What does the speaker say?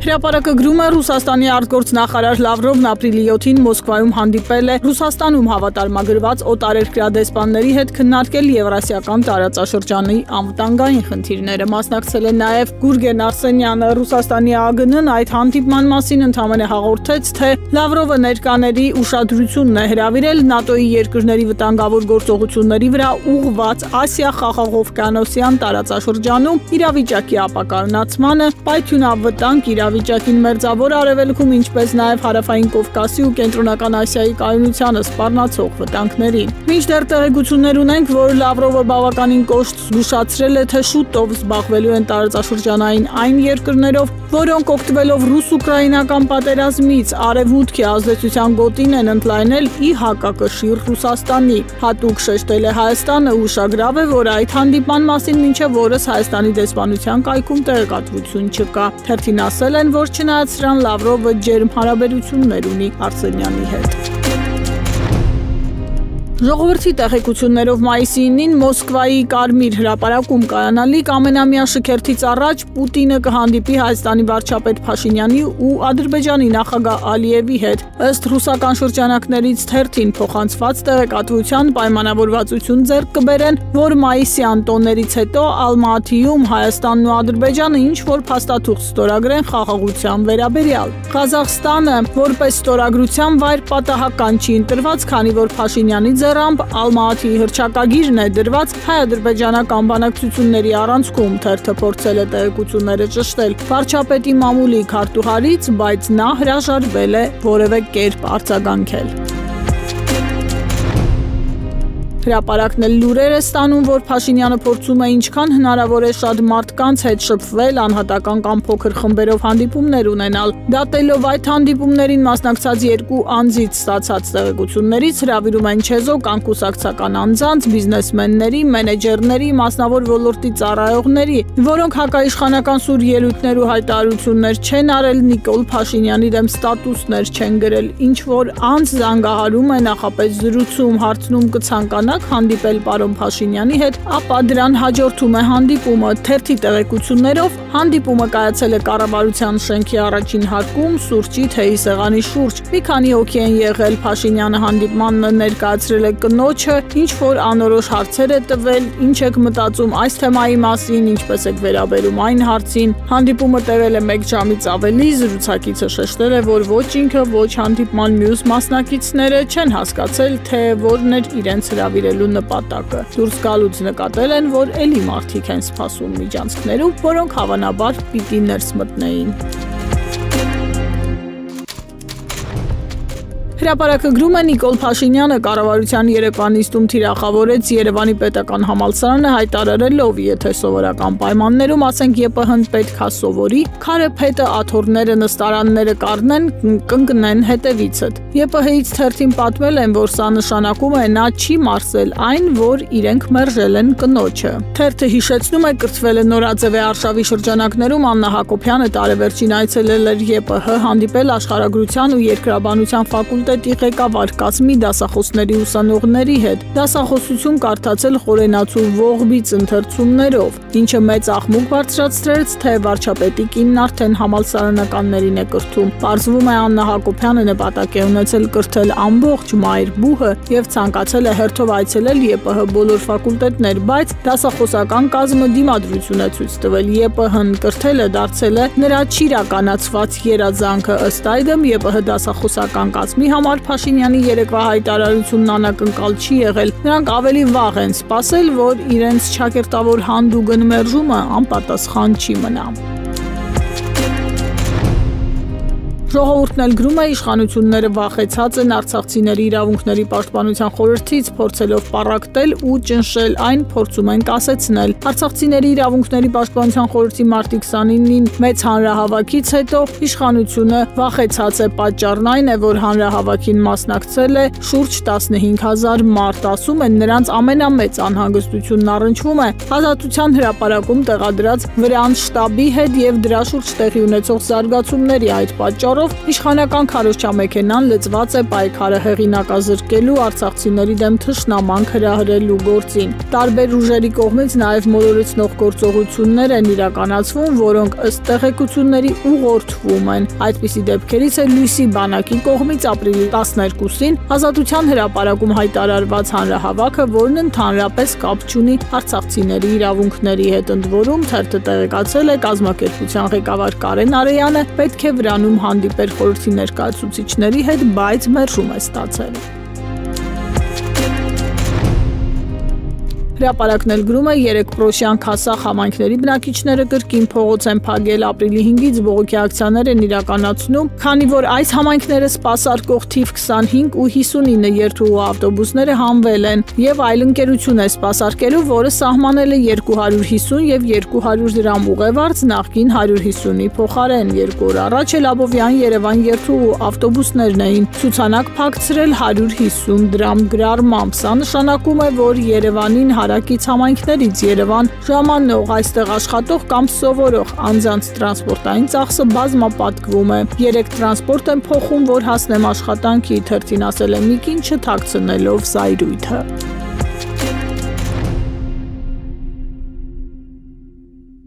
Հրապարակը գրում է Ռուսաստանի արտգործնախարար Լավրովն ապրիլի 7-ին Մոսկվայում հանդիպել է Ռուսաստանում հավատարմագրված օտարերկրյա դեսպանների հետ քննարկել Եվրասիական տարածաշրջանի անվտանգային խնդիրները։ Մասնակցել է նաև Գուրգեն Արսենյանը։ Ռուսաստանի ԱԳՆ-ն այդ հանդիպման մասին ընդհանրապես հաղորդեց, թե Լավրովը ներկաների ուշադրությունն է հրավիրել ՆԱՏՕ-ի երկրների վտանգավոր գործողությունների վրա ուղղված Ասիա-Խաղաղօվկիանոսյան տարածաշրջանում իրավիճակի ապակայունացմանը, պայթյունավտանգ իրավիճակին Մերձավոր Արևելքում, ինչպես նաև Հարավային Կովկասի ու Կենտրոնական Ասիայի կայունությանը սպառնացող վտանգներին։ Մինչդեռ տեղեկություններ ունենք, որ Լավրովը բավականին կոշտ զգուշացրել է, թե շուտով զբաղվելու են տարածաշրջանային այն երկրներով, որոնք օգտվելով ռուս-ուկրաինական պատերազմից արևմուտքի ազդեցության գոտին են ընդլայնել ի հակակշիռ Ռուսաստանի։ Հատուկ շեշտել է Հայաստանը, ուշագրավ է, որ այդ հանդիպման մասին մինչև օրս Հայաստանի դեսպանության կայքում տեղեկատվություն չկա։ Թերթին ասել են, որ չնայած սրան Լավրովը ջերմ հարաբերություններ ունի Արսենյանի հետ։ Ժողովրդի տեղեկություններով մայիսի 9-ին Մոսկվայի Կարմիր հրապարակում կայանալիք ամենամյա շքերթից առաջ Պուտինը կհանդիպի Հայաստանի վարչապետ Փաշինյանի ու Ադրբեջանի նախագահ Ալիևի հետ։ Ըստ ռուսական շրջանակներից թերթին փոխանցված տեղեկատվության պայմանավորվածություն ձեռք կբերեն, որ մայիսյան տոներից հետո Ալմատիում Հայաստանն ու Ադրբեջանը ինչ-որ փաստաթուղթ ստորագրեն խաղաղության վերաբերյալ։ Ղազախստանը որպես ստորագրության վայր պատահական չի ընտրված, քանի որ Փաշինյանի ձեռամբ Ալմատիի հռչակագիրն է դրված հայ-ադրբեջանական բանակցությունների առանցքում։ Թերթը փորձել է տեղեկությունները ճշտել վարչապետի մամուլի քարտուղարից, բայց նա հրաժարվել է որևէ կերպ արձագանքել։ Հրապարակն էլ լուրեր է ստանում, որ Փաշինյանը փորձում է ինչքան հնարավոր է շատ մարդկանց հետ շփվել, անհատական կամ փոքր խմբերով հանդիպումներ ունենալ։ Դատելով այդ հանդիպումներին մասնակցած երկու անձից ստացած տեղեկություններից հրավիրում են չեզոք անկուսակցական անձանց, բիզնեսմենների, մենեջերների, մասնավոր ոլորտի ծառայողների, որոնք հակաիշխանական սուր ելույթներ ու հայտարարություններ չեն արել, Նիկոլ Փաշինյանի դեմ ստատուսներ չեն գրել, ինչ որ անձ զանգահարում է նախապես զրուցում, հարցնում կցանկանա հանդիպել պարոն Փաշինյանի հետ, ապա դրան հաջորդում է հանդիպումը։ Թերթի տեղեկություններով հանդիպումը կայացել է կառավարության շենքի առաջին հարկում, սուրճի թեյի սեղանի շուրջ։ Մի քանի հոգի են եղել, Փաշինյանը հանդիպմանն ներկայացրել է կնոջը, ինչ որ անորոշ հարցեր է տվել, ինչ եք մտածում այս թեմայի մասին, ինչպես եք վերաբերում այն հարցին։ Հանդիպումը տևել է 1 ժամից ավելի, զրուցակիցը շեշտել է, որ ոչ ինքը, ոչ հանդիպման մյուս մասնակիցները չեն հասկացել, թե որն էր իրենց հրավիրելու նպատակը։ Դուրս գալուց նկատել են, որ էլի մարդիկ են սպասում միջանցքներում, որոնք հավանաբար պիտի ներս մտնեին։ Հրապարակը գրում է Նիկոլ Փաշինյանը կառավարության Երևան նիստում թիրախավորեց Երևանի պետական համալսարանը հայտարարելով, եթե սովորական պայմաններում, ասենք ԵՊՀ-ն պետք է սովորի, քարը փետը աթոռները նստարանները կառնեն, կընկնեն հետևիցդ։ ԵՊՀ-ից թերթին պատմել են, որ սա նշանակում է նա չի մարսել այն, որ իրենք մերժել են կնոջը։ Թերթը հիշեցնում է, կրթվել է Նորաձևի արշավի շրջանակներում Աննա Հակոբյանը տարեվերջին այցելել էր ԵՊՀ, հանդիպել աշխարհագրության ու երկրաբանության ֆակուլտետի ղեկավար կազմի դասախոսների ուսանողների հետ, դասախոսություն կարդացել խորենացու ողբից ընթերցումներով, ինչը մեծ աղմուկ բարձրացրեց, թե վարչապետի կինն արդեն համալսարանականներին է կրթում։ Պարզվում է Աննա Հակոբյանը նպատակ է ունեցել կրթել ամբողջ մայր բուհը եւ ցանկացել է հերթով այցելել ԵՊՀ բոլոր ֆակուլտետներ, բայց դասախոսական կազմը դիմադրություն է ցույց տվել։ ԵՊՀ-ն կրթելը դարձել է նրա չիրականացված երազանքը։ Ըստ այդմ ԵՊՀ դասախոսական կազմի համար Փաշինյանի երեկվա հայտարարությունն անակնկալ չի եղել։ Նրանք ավելի վաղ են սպասել, որ իրենց ճակերտավոր հանդուգն մերժումը անպատասխան չի մնա։ Ժողովուրդն էլ գրում է, իշխանությունները վախեցած են արցախցիների իրավունքների պաշտպանության խորհրդից, փորձելով պառակտել ու ճնշել այն, փորձում են կասեցնել։ Արցախցիների իրավունքների պաշտպանության խորհրդի մարտի 29-ին մեծ հանրահավաքից հետո իշխանությունը վախեցած է, պատճառն այն է, որ հանրահավաքին մասնակցել է շուրջ 15000 մարդ, ասում են, նրանց ամենամեծ անհանգստությունն առնչվում է Ազատության հրապարակում տեղադրած վրանց շտաբի հետ եւ դրա շուրջ տեղի ունեցող զարգացումների։ Այդ պատճառով պատճառով իշխանական քարոզչամեքենան լծված է պայքարը հեղինակազրկելու, արցախցիների դեմ թշնամանք հրահրելու գործին։ Տարբեր ուժերի կողմից նաև մոլորեցնող գործողություններ են իրականացվում, որոնք ըստ տեղեկությունների ուղղորդվում են։ Այդպիսի դեպքերից է Լույսի բանակի կողմից ապրիլի 12-ին Ազատության հրապարակում հայտարարված հանրահավաքը, որն ընդհանրապես կապ չունի արցախցիների իրավունքների հետ։ Ընդ որում թերթը տեղեկացել է կազմակերպության ղեկավար Կարեն Արեյանը պետք է վրանում հանդիպեր խորհրդի ներկայացուցիչների հետ, բայց մերժում է ստացել։ Հրապարակն էլ գրում է 3 պրոշյան Քասախ համայնքների բնակիչները կրկին փողոց են փակել ապրիլի 5-ից բողոքի ակցիաներ են իրականացնում, քանի որ այս համայնքները սպասարկող թիվ 25 ու 59 երթուղու ավտոբուսները հանվել են եւ այլ ընկերություն է սպասարկելու, որը սահմանել է 250 եւ 200 դրամ ուղևորձ նախկին 150-ի փոխարեն։ 2 օր առաջ էլ Աբովյան Երևան երթուղու ավտոբուսներն էին ցուցանակ փակցրել 150 դրամ գրառմամբ։ Սա նշանակում է, որ Երևանին հարակից համայնքներից Երևան ժամանող այստեղ աշխատող կամ սովորող անձանց տրանսպորտային ծախսը բազմապատկվում է։ 3 տրանսպորտ են փոխում, որ հասնեմ աշխատանքի, թերթին ասել է մի կին չթաքցնելով զայրույթը։